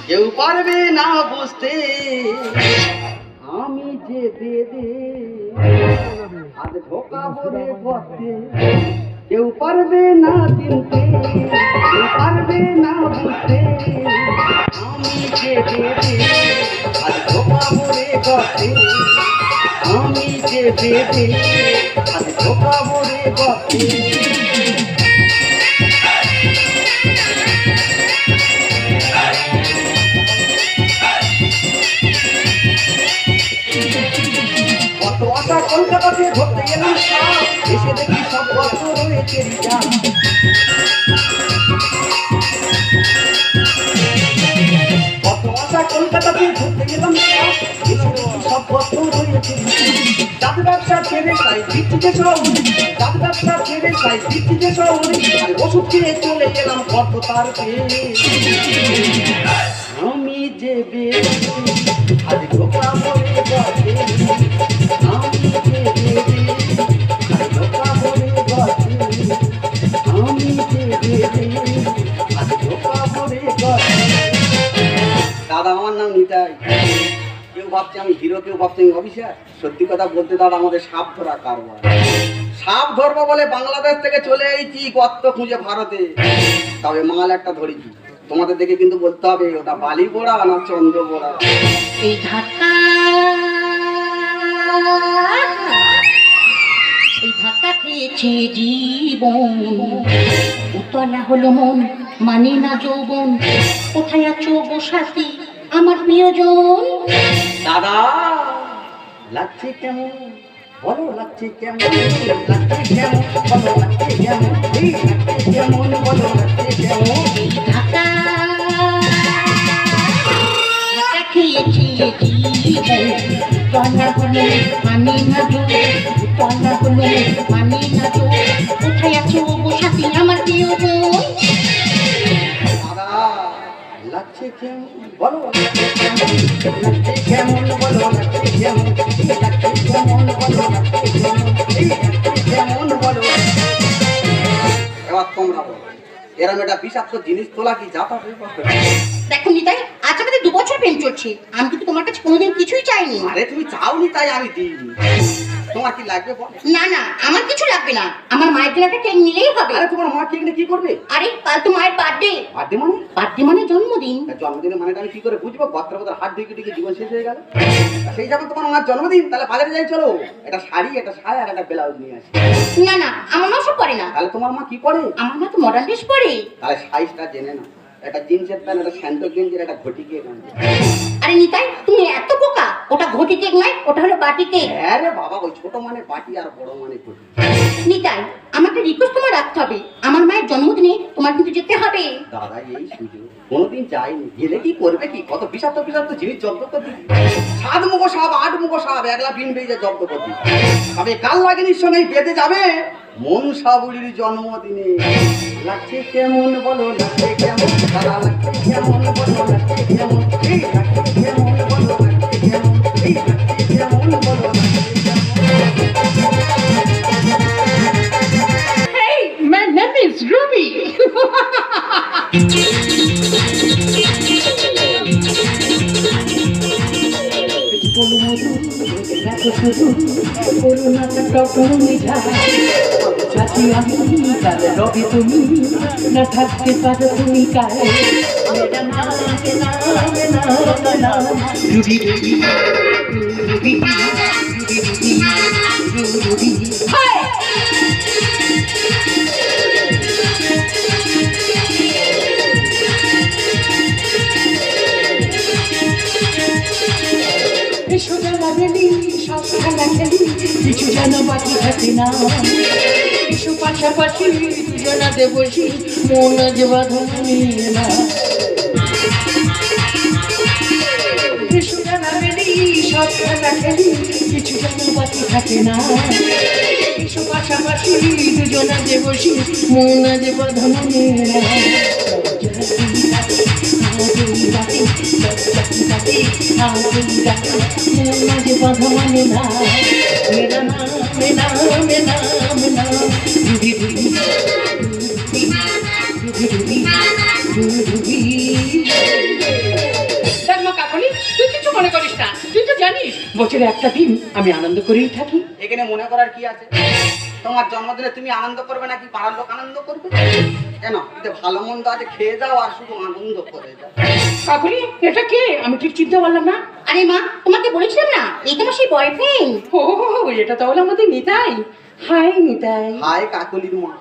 কেউ পারবে না বুঝতে আমি যে বেদে আজ ঢোকাবো রে গর্তে। কেউ পারবে না চিনতে, কেউ পারবে না বুঝতে আমি যে বেদে আজ ঢোকাবো রে গর্তে। আমি যে বেদে আজ ঢোকাবো রে গর্তে। কত আশা কলকাতাতে ধরতে গেলাম সাপ, এসে দেখি সব গল্প রয়েছে রিজার্ভ। কত আশা কলকাতাতে ধরতে গেলাম সাপ, এসে দেখি সব গল্প রয়েছে রিজার্ভ। জাত ব্যবসা ছেড়ে তাই ভিত্তিতে শহরে, জাত ব্যবসা ছেড়ে তাই ভিত্তিতে শহরে, আর ওষুধ খেয়ে চলে গেলাম কত তার পেয়ে। আমি যে বেদে আজ ঢোকাবো রে গর্তে। আমি যে বেদে আজ ঢোকাবো রে গর্তে। আমি যে বেদে আজ ঢোকাবো রে গর্তে। দাদা আমার নাম নিতাই। কেউ ভাবছে আমি হিরো, কেউ ভাবছে আমি অফিসার। সত্যি কথা বলতে দাদা আমাদের সাপ ধরা কারবার। সাপ ধরবো বলে বাংলাদেশ থেকে চলে এসেছি গর্ত খুঁজে ভারতে। তবে মাল একটা ধরেছি, তোমাদের দেখে কিন্তু বলতে হবে ওটা বালি পোড়া না চন্দ্র পোড়া। এই ধাক্কা, এই ধাক্কা খেয়েছে জীবন, উতলা হলো মন, মানে না যৌবন। কোথায় আছো গো সাথী আমার প্রিয়জন? দাদা লাগছে কেমন বলো, লাগছে কেমন, লাগছে কেমন বলো, লাগছে কেমন, এই লাগছে কেমন বলো, লাগছে কেমন। এই ধাক্কা, ধাক্কা খেয়েছে জীবন, উতলা হলো মানে না যৌবন, উতলা হলো মানে না যৌবন। কোথায় আছো গো সাথী আমার প্রিয়জন? দাদা লাগছে কেমন বলো, লাগছে কেমন, লাগছে কেমন বলো, লাগছে কেমন, এই লাগছে কেমন বলো, লাগছে কেমন, এই লাগছে কেমন বলো। এবার তোমরা বলো এরম একটা বিষাক্ত জিনিস তোলা কি যাতা? দেখো নিতাই, আজ আমাদের 2 বছর প্রেম চলছে, আমি কিন্তু তোমার কাছে কোনোদিন কিছুই চাইনি। আরে তুমি চাওনি তাই আমি দিইনি। তোমার কি লাগবে বল? না না, আমার কিছু লাগবে না, আমার মায়ের জন্য একটা কেক নিলেই হবে। আরে তোমার মা কেক নিয়ে কি করবে? আরে কাল তো মায়ের বার্থডে। বার্থডে মানে? বার্থডে মানে জন্মদিন। জন্মদিনের মানেটা আমি কি করে বুঝবো? বত্র হাত ঢুকে ঢুকে জীবন শেষ হয়ে গেল। সেই যখন তোমার মার জন্মদিন, তাহলে বাজারে যাই চলো, একটা শাড়ি, একটা সায়া আর একটা ব্লাউজ নিয়ে আসি। না না, আমার মা সব পরে না। তাহলে তোমার মা কি পরে? আমার মা তো মডার্ন ড্রেস পরে। তাহলে সাইজটা জেনে না, একটা জিন্সের প্যান্ট, একটা স্যান্ডো গেঞ্জির, একটা ঘটি কেক আনবে। আরে নিতাই, তুমি এত বোকা, ওটা ঘটি কেক নয়, ওটা হলো বাটি কেক। হ্যাঁ রে বাবা, ওই ছোট মানে বাটি আর বড় মানে ঘটি। নিতাই, আমাকে রিকোয়েস্ট তোমার রাখতে হবে, আমার মায়ের জন্মদিনে তোমার কিন্তু যেতে হবে। দাদা এই সুযোগ কোনোদিন যাইনি, গেলে কি করবে কি? কত বিষাক্ত বিষাক্ত জিনিস জব্দ করবি। 7 মুখো সাপ, 8 মুখো সাপ, 1 লাখ বিন বেজে জব্দ করবি। তবে কাল লাগেনির সঙ্গে বেঁধে যাবে মনসা বুড়ির জন্মদিনে। লাগছে কেমন বলো, লাগছে কেমন দাদা, লাগছে কেমন বলো, লাগছে কেমন, এই লাগছে কেমন বলো, লাগছে কেমন, এই লাগছে কেমন বলো, লাগছে কেমন। Hey, my name is Ruby. রবি তুমি না থাকতে পারো তুমি কারে Ruby Ruby Ruby Ruby Ruby. সোজা লাগেনি সব খেলা খেলি, কিছু যেন বাকি থাকে না। কিছু পাশাপাশি দুজনাতে বসি, মন আজ বাঁধন নিয়ে না। সোজা লাগেনি সব খেলা খেলি, কিছু যেন বাকি থাকে না। কিছু পাশাপাশি দুজনাতে বসি, মন আজ বাঁধন নিয়ে না। मुझे भगवान ना मेरा नाम मेरा मेरा मेरा Ruby Ruby Ruby Ruby Ruby দেখ মা কাকলি, তুই কিছু মনে করিস না। তুই তো জানিস বছরে একটা দিন আমি আনন্দ করেই থাকি। এখানে মনে করার কি আছে? তোমার জন্মদিনে তুমি আনন্দ করবে নাকি পাড়ার লোক আনন্দ করবে? কেন, এতে ভালো মন্দ আছে, খেয়ে যাও আর শুধু আনন্দ করে যাও। কাকলি, এটা কে? আমি ঠিক চিনতে পারলাম না। আরে মা, তোমাকে বলেছিলাম না এই তোমার সেই বয়ফ্রেন্ড। ও, এটা তাহলে আমাদের নিতাই। হাই নিতাই। হায় কাকলির মা।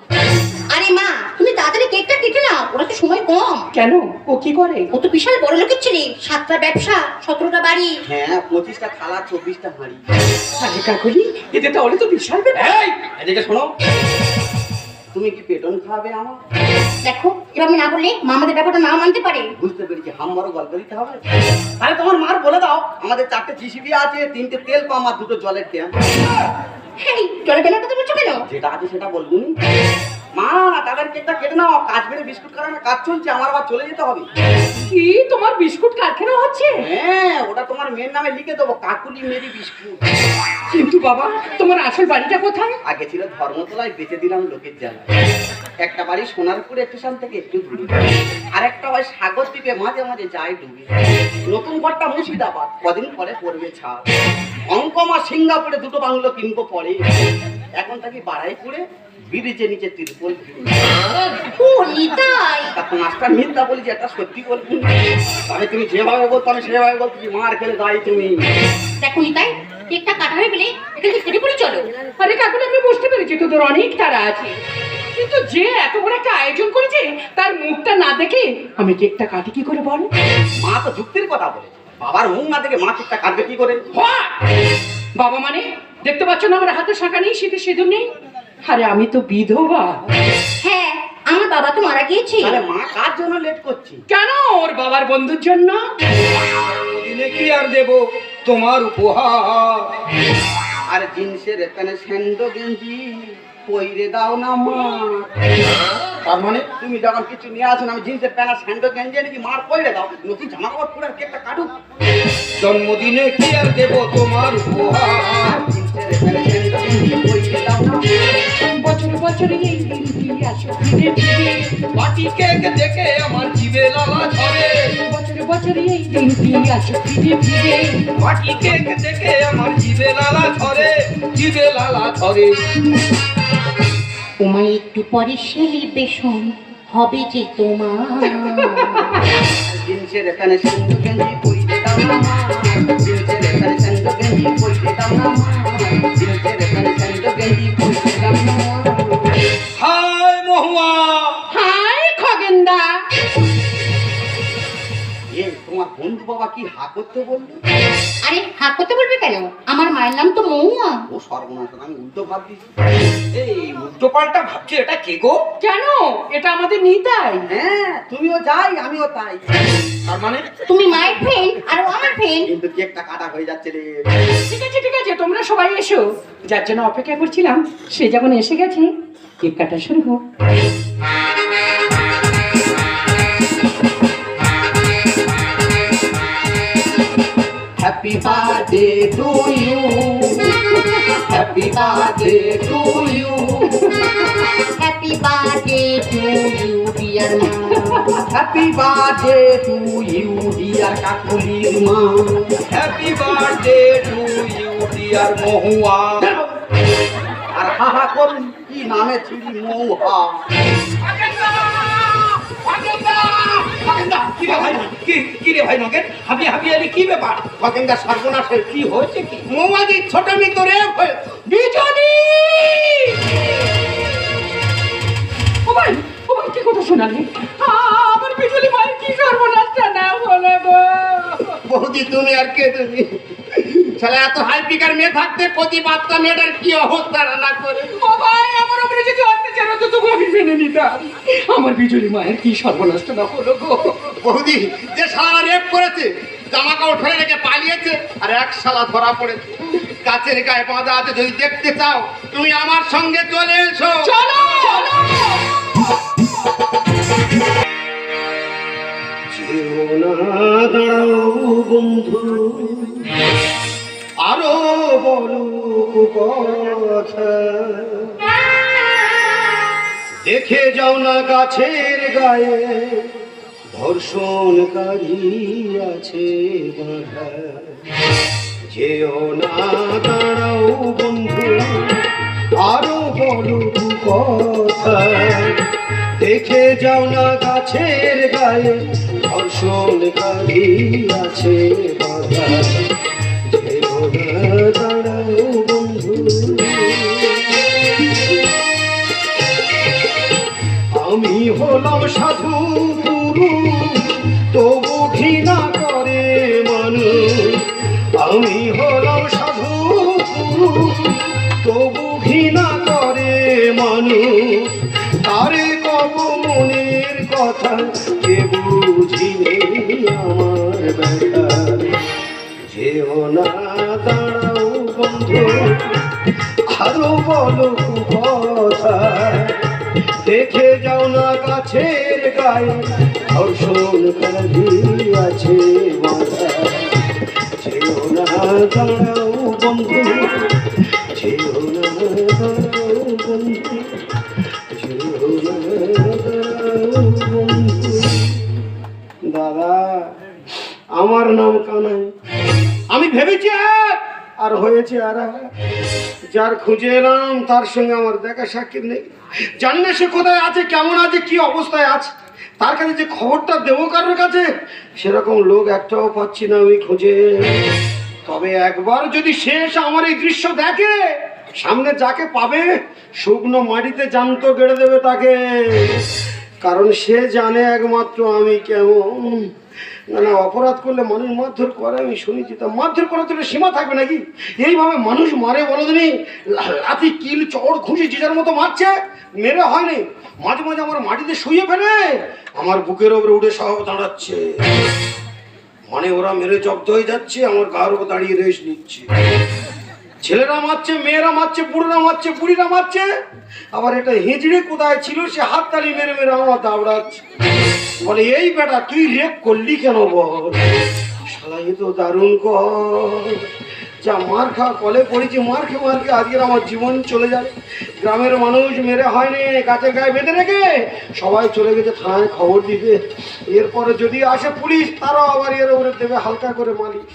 আরে মা, তুমি তাড়াতাড়ি কেকটা কেটে নাও, ওরা তো সময় কম। কেন, ও কি করে? ও তো বিশাল বড় লোকের ছেলে, 7টা ব্যবসা, 17টা বাড়ি। হ্যাঁ, 25টা থালা, 24টা হাঁড়ি। আরে কাকলি, এতে তাহলে তো বিশাল ব্যাপার। এই, এদিকে শোনো। তুমি কি পেটন খাবে আমার? দেখো, এভাবে না বললে মা আমাদের ব্যাপারটা নাও মানতে পারে। বুঝতে পেরেছি, হামবারও গল্প দিতে হবে। আরে তোমার মার বলে দাও আমাদের 4টে জিসিবি আছে, 3টে তেল পাম্প আর 2টো জলের ট্যাঙ্ক। হেই, জলে কেনার কথা বলছো কেন? যেটা আছে সেটা বলবুনি। মা, তাদের কেকটা কেটে নাও। কাজ বেড়ে বিস্কুট কারণে কাজ চলছে, আমার আবার চলে যেতে হবে। কি, তোমার বিস্কুট কারখানা হচ্ছে? হ্যাঁ, ওটা তোমার মেয়ের নামে লিখে দেবো, কাকুলি মেরি বিস্কুট। কিন্তু বাবা, তোমার আসল বাড়িটা কোথায়? আগে ছিল ধর্মতলায়, বেঁচে দিলাম লোকের জ্বালা। একটা বাড়ি সোনারপুর স্টেশন থেকে একটু দূরে, আর একটা হয় সাগর দ্বীপে, মাঝে মাঝে যায় ডুবে। নতুন ঘরটা মুর্শিদাবাদ, কদিন পরে পড়বে ছাদ। হংকং আর সিঙ্গাপুরে 2টো বাংলো কিনবো পরে। এখন থাকি বাড়াইপুরে, ব্রিজের নিচে তিরপল ভিড়ে। ও নিতাই। তখন মাস্টার মিথ্যা বলি যে এটা সত্যি বলবি। তবে তুমি যেভাবে বলতো আমি সেভাবে বলছি, মার খেলে দাঁড়িয়ে তুমি। দেখো নিতাই, কেকটা কাটা হয়ে গেলে এখান থেকে কেটে পড়ে চলো। আরে কাকুলি, আমি বুঝতে পেরেছি তোদের অনেক তাড়া আছে, কিন্তু যে এত বড় একটা আয়োজন করেছে তার মুখটা না দেখে আমি কেকটা কাটি কি করে বল? মা তো যুক্তির কথা বলেছে, বাবার মুখ না দেখে মা ঠিকটা কাটবে কি করে? হয়! বাবা মানে, দেখতে পাচ্ছ না আমার হাতে শাঁখা নেই, শীতে সিঁদুর নেই। আরে আমি তো বিধবা। হ্যাঁ, আমার বাবা তো মারা গিয়েছে। তাহলে মা কার জন্য লেট করছি? কেন, ওর বাবার বন্ধুর জন্য। দিনে কি আর দেব তোমার উপহার? আর জিন্সের প্যান্ট স্যান্ডো গেঞ্জি পইরে দাও না মা। তার মানে তুমি যখন কিছু নিয়ে আসো না, আমি জিন্সের প্যান্ট আর স্যান্ডো গেঞ্জি নাকি মার পইরে দাও, নতুন জামা কাপড় পরে কেকটা কাটুক। জন্মদিনে কি আর দেব তোমার উপহার? জিন্সের প্যান্ট স্যান্ডো গেঞ্জি পইরে দাও না। বছর বছর এই দিনটি আসো ফিরে ফিরে, বাটি কেক দেখে আমার জিভে লালা ঝরে। বছর বছর এই দিনটি আসো ফিরে ফিরে। বাটি কেক দেখে আমার জিভে লালা ঝরে, জিভে লালা ঝরে। তোমায় একটু পরে সেলিব্রেশন হবে যে তোমার। জিন্সের প্যান্ট স্যান্ডো গেঞ্জি পইরে দাও না মা। জিন্সের প্যান্ট স্যান্ডো গেঞ্জি পইরে দাও না মা। জিন্সের প্যান্ট স্যান্ডো গেঞ্জি পইরে দাও না মা। হাই মহুয়া, হাই খগেন্দা। তোমার বন্ধু বাবা কি হা করতে বললো? আরে হাত করতে বলবে কেন? আমার মায়ের নাম তো মৌয়া। ও সর্বনাশ, আমি উল্টো ভাব দিচ্ছি। এই উল্টো পাল্টা ভাবছি, এটা কে গো? কেন, এটা আমাদের নিতাই। হ্যাঁ, তুমিও যাই আমিও তাই। তার মানে তুমি মায়ের ফ্রেন্ড আর ও আমার ফ্রেন্ড। কিন্তু কেকটা কাটা হয়ে যাচ্ছে রে। ঠিক আছে ঠিক আছে, তোমরা সবাই এসো। যার জন্য অপেক্ষা করছিলাম সে যখন এসে গেছে, কেক কাটা শুরু হোক। Happy birthday to you, happy birthday to you, happy birthday to you dear মা। Happy birthday to you dear কাকুলির মা। Happy birthday to you dear Mahua. আর হা হা করুন, কি নামে ছিলি মৌহা। কি রে ভাই, কি রে ভাই নগেন, হাবি হাবি আরে কি ব্যাপার? খগেনদা সর্বনাশের কি হয়েছে কি? মৌমাজি ছোট মিত্র রে বিজনি! ও ভাই, ও ভাই, কি কথা শোনালি? আমার বিজলি মায়ের কি সর্বনাশটা না হলো গো। বৌদি তুমি আর কে তুমি? শালা এত হাই পিকার মেয়ে থাকতে প্রতিবাদটা মেয়েটার কি অবস্থা না করে। ও ভাই, আমার উপরে যদি অত্যাচার হতো তবু আমি মেনে নিতাম। আমার বিজলি মায়ের কি সর্বনাশটা না হলো গো। বৌদি যে শালা রেপ করেছে, জামা কাপড় ফেলে রেখে পালিয়েছে, আর এক শালা ধরা পড়েছে। কাছের গায়ে বাঁধা আছে, যদি দেখতে চাও তুমি আমার সঙ্গে চলে এসো। চলো চলো। যেও না দাঁড়াও বন্ধু, আরো বলো কথা। দেখে যাও না গাছের গায়ে ধর্ষণকারী আছে বাধা, যেও না দাঁড়াও বন্ধু, আরো বলো দু কথা, দেখে যাও না গাছের গায়ে ধর্ষণকারী আছে বাধা, যেও না দাঁড়াও বন্ধু। আমি হলাম সাধু পুরুষ, তবু ঘৃণা করে মানুষ। আমি হলাম সাধু পুরুষ, তবু ঘৃণা করে মানুষ। আরে কব মনের কথা, কে বুঝিবে আমার ব্যথা, যেও না দাঁড়াও বন্ধু, আরো বলো কথা, দেখে যাও না গাছের গায়ে ধর্ষণকারী আছে বাধা, যেও না দাঁড়াও বন্ধু, যেও না দাঁড়াও বন্ধু, যেও না দাঁড়াও বন্ধু। দাদা, আমার নাম কানাই। আমি ভেবেছি এক, আর হয়েছে আর এক। যার খুঁজে এলাম তার সঙ্গে আমার দেখা সাক্ষী নেই। জানি না সে কোথায় আছে, কেমন আছে, কি অবস্থায় আছে। তার কাছে যে খবরটা দেবো কারোর কাছে, সেরকম লোক একটাও পাচ্ছি না আমি খুঁজে। তবে একবার যদি শেষ আমার এই দৃশ্য দেখে, সামনে যাকে পাবে শুকনো মাটিতে জ্যান্ত গেড়ে দেবে তাকে। কারণ সে জানে একমাত্র আমি কেমন। না না, অপরাধ করলে মানুষ মারধর করে আমি শুনেছি, তা মারধর করার তো সীমা থাকবে নাকি? এইভাবে মানুষ মারে বলো দিনি, লাথি কিল চড় ঘুষি যে যার মতো মারছে, মেরে হয়নি। মাঝে মাঝে আমার মাটিতে শুয়ে ফেলে আমার বুকের ওপরে উঠে সহ দাঁড়াচ্ছে, মানে ওরা মেরে জব্দ হয়ে যাচ্ছে, আমার গার উপর দাঁড়িয়ে রেস্ট নিচ্ছে। ছেলেরা মারছে, মেয়েরা মারছে, বুড়োরা মারছে, বুড়িরা মারছে। আবার এটা হিজড়ে কোথায় ছিল, সে হাত তালি মেরে মেরে আমার দাবড়াচ্ছে। বলে, এই বেটা তুই রেপ করলি কেন বল? শালা এ তো দারুণ কর। যা মার খাওয়া কলে পড়েছি, মার খেয়ে আজকের আমার জীবন চলে যাবে। গ্রামের মানুষ মেরে হয়নি, গাছের গায়ে বেঁধে রেখে সবাই চলে গেছে থানায় খবর দিবে। এরপরে যদি আসে পুলিশ, তারাও আবার এর উপরে দেবে হালকা করে মালিক।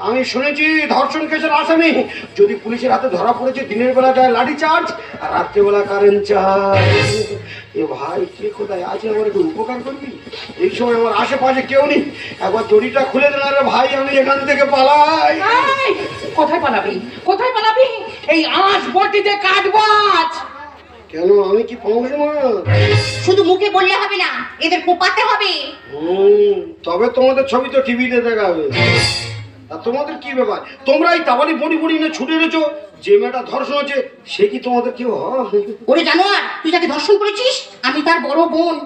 আমি শুনেছি ধর্ষণ কেসের আসামি যদি পুলিশের হাতে ধরা পড়েছে, দিনের বেলা দেয় লাঠি চার্জ, আর রাত্রেবেলা কারেন্ট চার্জ। এ ভাই, কে কোথায় আছে, আমার একটু উপকার করবি? এই সময় আমার আশেপাশে কেউ নেই, একবার দড়িটা খুলে দেন রে ভাই, আমি এখান থেকে পালাই। কোথায় পালাবি, কোথায় পালাবি? এই আঁশ বটিতে কাটবাজ। কেন, আমি কি পাবো না? শুধু মুখে বললে হবে না, এদের কোপাতে হবে। তবে তোমাদের ছবি তো টিভিতে দেখাবে। আর তোমাদের কি ব্যাপার? তোমরা এই তাবালি বড়ি বড়ি নিয়ে ছুটে এনেছো, যে মেয়েটা ধর্ষণ হচ্ছে সে কি তোমাদের কেউ হয়? ওরে জানোয়ার, তুই যাকে ধর্ষণ করেছিস আমি তার বড় বোন।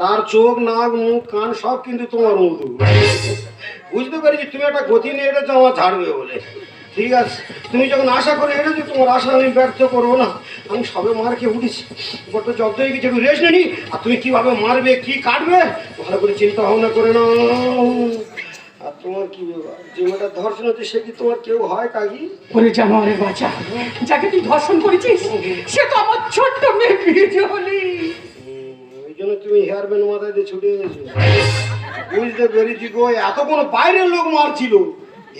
তার চোখ, নাক, মুখ, কান সব কিন্তু তোমার মধু। বুঝতে পেরেছি তুমি একটা গতি নিয়ে এনেছো আমার ঝাড়বে বলে। ঠিক আছে, তুমি যখন আশা করে এনেছো, তোমার আশা আমি ব্যর্থ করবো না। আমি সবে মার খেয়ে উঠেছি, বড্ড জব্দ হয়ে গেছে, একটু রেস্ট নেনি। আর তুমি কিভাবে মারবে, কি কাটবে, ভালো করে চিন্তা ভাবনা করে নাও। আর তোমার কি ব্যাপার, যে মেয়েটা ধর্ষণ হচ্ছে সে কি তোমার কেউ হয় কাকি? বলে জানোয়ারের বাচ্চা, যাকে তুই ধর্ষণ করেছিস সে তো আমার ছোট্ট মেয়ে বিজলি। ওই জন্য তুমি হেয়ার ব্যান্ড মাথায় দিয়ে ছুটে গেছো। বুঝতে পেরেছি গো, এত কোনো বাইরের লোক মারছিল,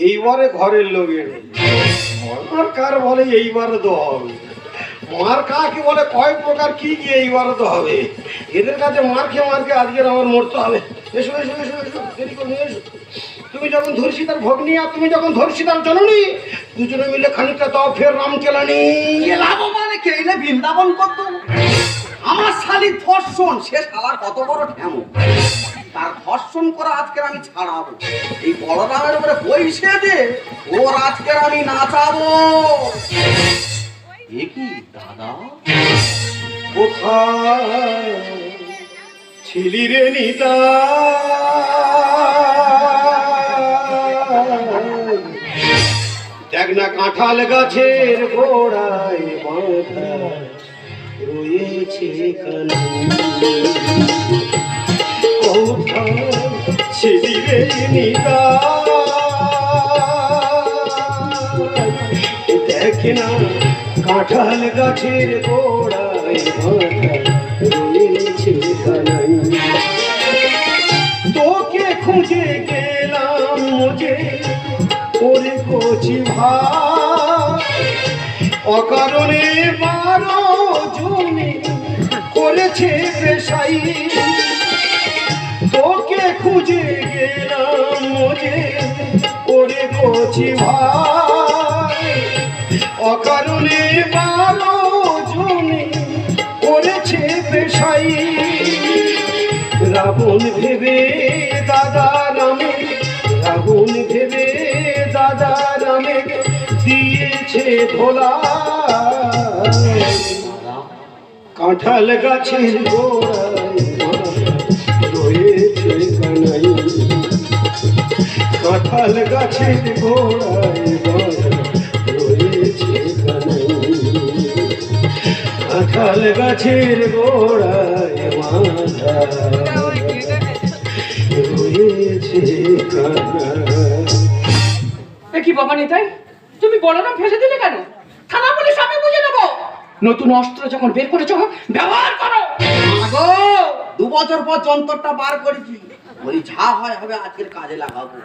এইবারে ঘরের লোক এনে মার কার বলে এইবারে তো হবে। মার কাকে বলে কয় প্রকার কি গিয়ে এইবারে তো হবে। এদের কাছে মার খেয়ে আজকের আমার মরতে হবে। এসো এসো এসো এসো, দেরি করে এসো। তুমি যখন ধর্ষিতার ভগ্নী আর তুমি যখন ধর্ষিতার জননী, দুজনে মিলে খানিকটা দাও ফের রাম কেলানি। লাভো মানে কেইলে বৃন্দাবন করত। আমার শালির ধর্ষণ, সে শালার কত বড় ঠ্যামো, তার ধর্ষণ করা আজকের আমি ছাড়াবো। এই বলরামের উপরে বইসে দে, ওর আজকের আমি নাচাবো। এ কি দাদা, কোথায় ছিলি রে নিতা? দেখ না কাঁঠাল গাছের গোড়ায় বাঁধা রয়েছে কানা। কোথায় ছিলি রে নিতা? দেখ না কাঁঠাল গাছের গোড়ায় বাঁধা রয়েছে কানা। তোকে খুঁজে গেলাম মুঝে ওরে কচি ভাই অকারণে 12 জনে করেছে বেশাই তোকে খুঁজে গেলাম মুঝে ওরে কচি ভাই অকারণে 12 জনে করেছে বেশাই রাবণ ভেবে দাদা রামে রাবণ ভেবে দাদা রামে দিয়েছে ধোলা কাঁঠাল গাছের গোড়ায় রয়েছে কানাই কাঁঠাল গাছের গোড়ায় রয়েছে কানাই কাঁঠাল গাছের গোড়ায় মাথা রয়েছে কানাই। কি বাবা নিতাই, তুমি বলরাম ফেলে দিলে কেন? থানা পুলিশ আমি বুঝে নেবো। নতুন অস্ত্র যখন বের করেছো ব্যবহার করো। আগো 2 বছর পর যন্ত্রটা বার করেছি, বলি যা হয় হবে আজকের কাজে লাগাবো।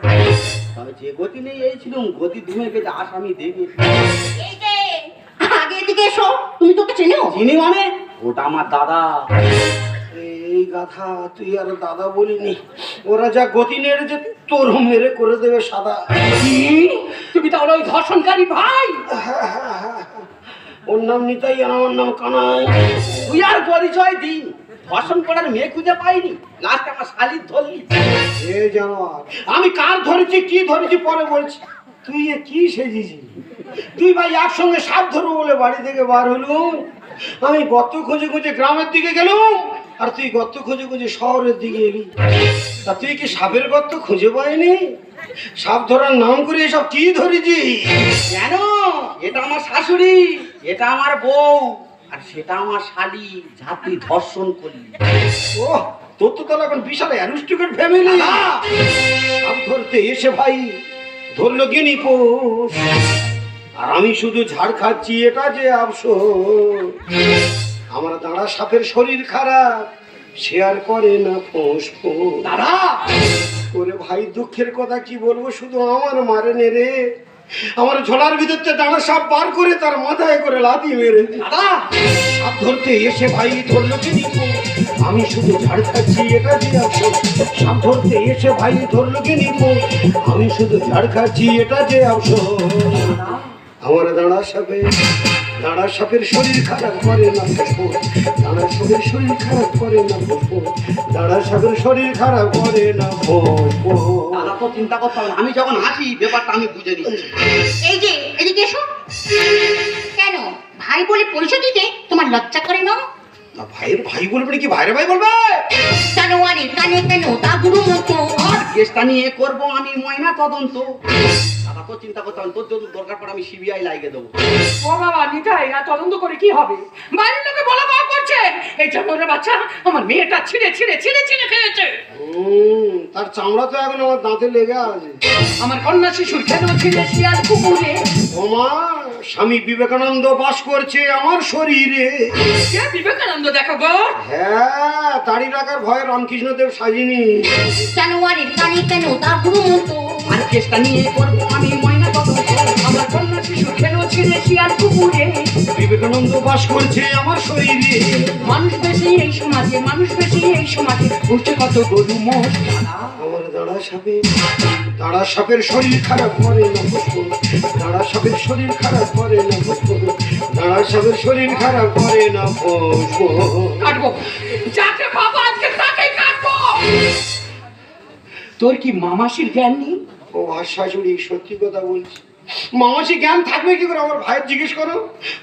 তবে যে গতি নেই এই ছিল গতি ধুমে গেছে আসামি দেবে। এই যে আগে এদিকে এসো, তুমি তোকে চেনো? চিনি মানে ওটা আমার দাদা। এই গাথা তুই আর দাদা বলিনি, ওরা যা গতি নেড়েছে তোর মেরে করে দেবে সাদা। তুমি তাহলে ওই ধর্ষণকারী ভাই? ওর নাম নিতাই আর আমার নাম কানাই। তুই আর পরিচয় দিন, ধর্ষণ করার মেয়ে খুঁজে পাইনি, লাস্টে আমার শালির ধরলি। এ জানোয়ার, আমি কার ধরেছি কি ধরেছি পরে বলছি। তুই এ কি সেজিছি? তুই ভাই একসঙ্গে সাপ ধরবো বলে বাড়ি থেকে বার হলুম, আমি গর্ত খুঁজে খুঁজে গ্রামের দিকে গেলুম আর তুই গর্ত খুঁজে খুঁজে শহরের দিকে এলি। তা তুই কি সাপের গর্ত খুঁজে পাইনি? সাপ ধরার নাম করে এসব কি ধরেছি? কেন? এটা আমার শাশুড়ি, এটা আমার বউ, আর সেটা আমার শালি, যা তুই ধর্ষণ করলি। ও তোর তো তাহলে এখন বিশাল অ্যারিস্টোক্রেট ফ্যামিলি। সাপ ধরতে এসে ভাই ধরলো গিনি পোষ, আর আমি শুধু ঝাড় খাচ্ছি, এটা যে আফসোস। আমার দাঁড়া সাপের শরীর খারাপ, সে আর করে না ফোঁস ফোঁস। দাদা ওরে ভাই দুঃখের কথা কি বলবো, শুধু আমার মারে নে রে। আমার ঝোলার ভিতরতে দাঁড়া সাপ বার করে তার মাথায় করে লাথি মেরে। দাদা সাপ ধরতে এসে ভাই ধরলো গিনি পোষ, আমি শুধু ঝাড় খাচ্ছি, এটা যে আফসোস। সাপ ধরতে এসে ভাই ধরলো গিনি পোষ, আমি শুধু ঝাড় খাচ্ছি, এটা যে আফসোস। আমার দাঁড়া সাপের শরীর খারাপ করে না ফোঁস, দাঁড়া সাপের শরীর খারাপ করে না ফোঁস, দাঁড়া সাপের শরীর খারাপ করে না ফোঁস। দাদা তো চিন্তা করতে হবে না, আমি যখন আসি ব্যাপারটা আমি বুঝে নিচ্ছি। এই যে এদিকে এসো। কেন ভাই বলে পরিচয় দিতে তোমার লজ্জা করে না? না ভাইয়ের ভাই বলবে নাকি ভাইরে ভাই বলবে? জানোয়ারে কানে কেন তা গুরু মতো। আর কেসটা নিয়ে করবো আমি ময়না তদন্ত। দাদা তো চিন্তা করতে হবে, তোর যদি দরকার পড়ে আমি সিবিআই লাগিয়ে দেবো। ও বাবা নিতাই, আর তদন্ত করে কি হবে? বাইরের লোকে বলা বলা করছে এই জন্মের বাচ্চা আমার মেয়েটা ছিঁড়ে ছিঁড়ে ছিঁড়ে ছিঁড়ে খেয়েছে। তার চামড়া তো এখন আমার দাঁতে লেগে আছে। আমার কন্যা শিশুর কেন ছিঁড়ে শিয়াল কুকুরে। ওমা, স্বামী বিবেকানন্দ বাস করছে আমার শরীরে। কে বিবেকানন্দ দেখো গো? হ্যাঁ, দাড়ি রাখার ভয়ে রামকৃষ্ণদেব সাজিনি। জানোয়ারের কানে কেন তা গুরু মতো। আর কেসটা নিয়ে করবো আমি ময়না তদন্ত। আমার কন্যা শিশুর কেন ছিঁড়ে শিয়াল কুকুরে। বিবেকানন্দ বাস করছে আমার শরীরে। মানুষ বেশি এই সমাজে, মানুষ বেশি এই সমাজে, উঠছে কত গরু মোষ। আমার দাঁড়া সাপের শরীর খারাপ করে না ফুসফুস, দাঁড়া সাপের শরীর খারাপ করে না ফুসফুস, দাঁড়া সাপের শরীর খারাপ করে না ফুসফুস। কাটবো যাকে বাবা আজকে তাকেই কাটবো। তোর কি মামাসির জ্ঞান নেই? ও আর শাশুড়ি সত্যি কথা বলছি, মামাসি জ্ঞান থাকবে কি করে? আমার ভাইয়ের জিজ্ঞেস করো,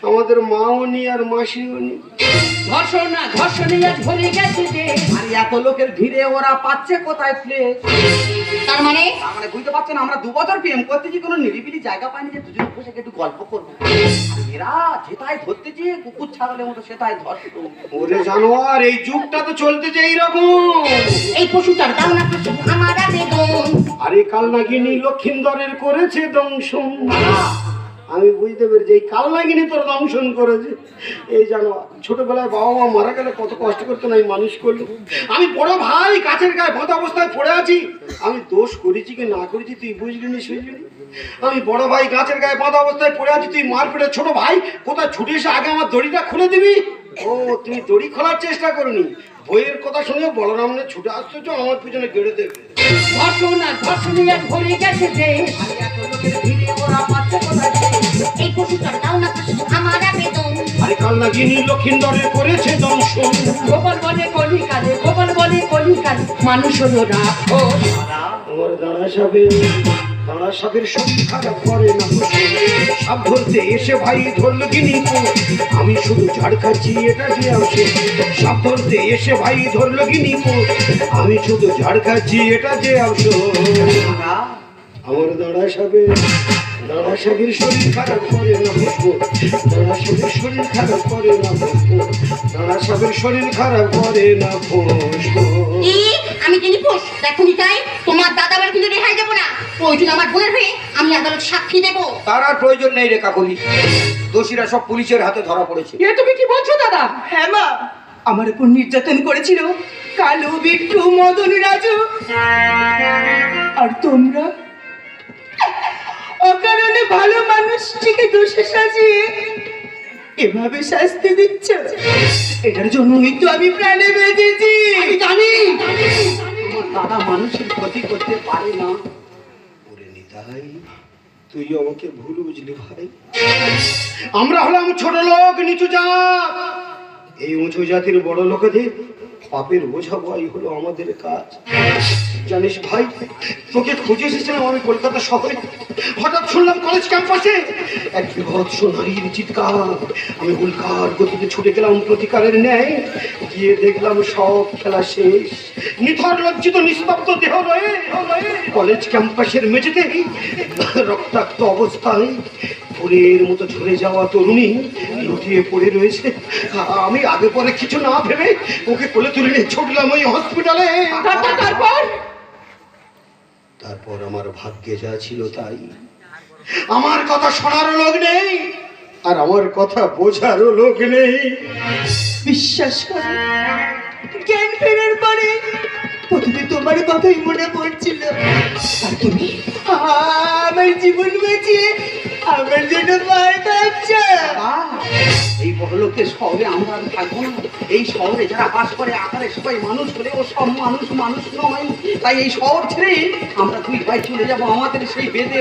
আমাদের মাও নি আর মাসিও নি। ধর্ষণ না ধর্ষণে আজ ভরে গেছে যে। আর এত লোকের ভিড়ে ওরা পাচ্ছে কোথায় প্লেস? তার মানে বুঝতে পারছো না, আমরা 2 বছর প্রেম করতেছি, কোনো নিরিবিলি জায়গা পাইনি যে দুজনে বসে একটু গল্প করবো। আর এরা যেটাই ধরতেছে কুকুর ছাগলের মতো সেটাই ধরছে। ওরে জানোয়ার, এই যুগটা তো চলতেছে এইরকম। এই পশুটার দাও না পশু আমার আবেদন। আরে কাল নাগিনী লক্ষিন্দরের করেছে দংশন। আমি বুঝতে পেরেছি এই কাল লাগিনি তোর দংশন করেছে। এই জানো ছোটবেলায় বাবা মা মারা গেলে কত কষ্ট করতো না, এই মানুষ করলো। আমি বড় ভাই গাছের গায়ে বাঁধা অবস্থায় পড়ে আছি, আমি দোষ করেছি কি না করেছি তুই বুঝলি নি শুঝলি। আমি বড় ভাই গাছের গায়ে বাঁধা অবস্থায় পড়ে আছি, তুই মার পেটে ছোট ভাই কোথায় ছুটে এসে আগে আমার দড়িটা খুলে দিবি। ও তুমি দড়ি খোলার চেষ্টা করনি, বইয়ের কথা শুনে বলরামনে ছুটে আসছো তো আমার পিছনে গেড়ে দেবে। ধর্ষণ আর ধর্ষণে এক ভরে গেছে দেশ। এত লোকের ভিড়ে ওরা পাচ্ছে কোথায় এই পশুটার দাও না ফাঁসি আমার আবেদন। আরে কাল লাগিনি লক্ষিন্দরে করেছে দংশন। গোপাল বলে কলিকালে, গোপাল বলে কলিকালে, মানুষ হলো রাক্ষস। আমার দাঁড়া সাপের শরীর খারাপ করে না, সাপ ধরতে এসে ভাই ধরলো গিনি পোষ। আমি শুধু ঝাড় খাচ্ছি এটা যে আসে, সাপ ধরতে এসে ভাই ধরলো গিনি পোষ। আমি শুধু ঝাড় খাচ্ছি এটা যে আসো। আমার দাঁড়া সাপের শরীর খারাপ করে না পুষ্প, দাঁড়া সাপের শরীর খারাপ করে না পুষ্প, দাঁড়া সাপের শরীর খারাপ করে না পুষ্প। আমি যিনি পোষ দেখো নিতাই, তোমার দাদা আবার কিন্তু রেহাই দেবো না। প্রয়োজন আমার বোনের হয়ে আমি আদালত সাক্ষী দেবো। তার আর প্রয়োজন নেই রে কাকলি, দোষীরা সব পুলিশের হাতে ধরা পড়েছে। এ তুমি কি বলছো দাদা? হ্যাঁ মা, আমার উপর নির্যাতন করেছিল কালু, বিট্টু, মদন, রাজু। আর তোমরা অকারণে ভালো মানুষটিকে দোষে সাজিয়ে এভাবে শাস্তি দিচ্ছ। এটার জন্যই তো আমি প্রাণে বেঁচেছি। আমি জানি আমার দাদা মানুষের ক্ষতি করতে পারে না। ওরে নিতাই, তুই আমাকে ভুল বুঝলি ভাই। আমরা হলাম ছোট লোক, নিচু জাত। এই উঁচু জাতির বড় লোকেদের পাপের বোঝা বই হলো আমাদের কাজ। জানিস ভাই, তোকে খুঁজে এসেছিলাম আমি কলকাতা শহরে। হঠাৎ শুনলাম কলেজ ক্যাম্পাসে এক বিভৎস নারীর চিৎকার। আমি উল্কার গতিতে ছুটে গেলাম প্রতিকারের ন্যায়। গিয়ে দেখলাম সব খেলা শেষ, নিথর লজ্জিত নিস্তব্ধ দেহ রয়ে কলেজ ক্যাম্পাসের মেঝেতে রক্তাক্ত অবস্থায় ফুলের মতো ঝরে যাওয়া তরুণী লুটিয়ে পড়ে রয়েছে। আমি আগে পরে কিছু না ভেবে ওকে কোলে তুলে নিয়ে ছুটলাম ওই হসপিটালে। তারপর আমার ভাগ্যে যা ছিল তাই। আমার কথা শোনারও লোক নেই, আর আমার কথা বোঝারও লোক নেই। বিশ্বাস করো, জ্ঞান ফেরার পরে প্রথমে তোমার কথাই মনে পড়ছিল। আর তুমি আমার জীবন বাঁচিয়ে আমার জন্য মার খাচ্ছ। এই বড়লোকের শহরে আমরা আর থাকবো না। এই শহরে যারা বাস করে আকারে সবাই মানুষ বলে, ও সব মানুষ নয়। তাই এই শহর ছেড়ে আমরা দুই ভাই চলে যাবো আমাদের সেই বেদে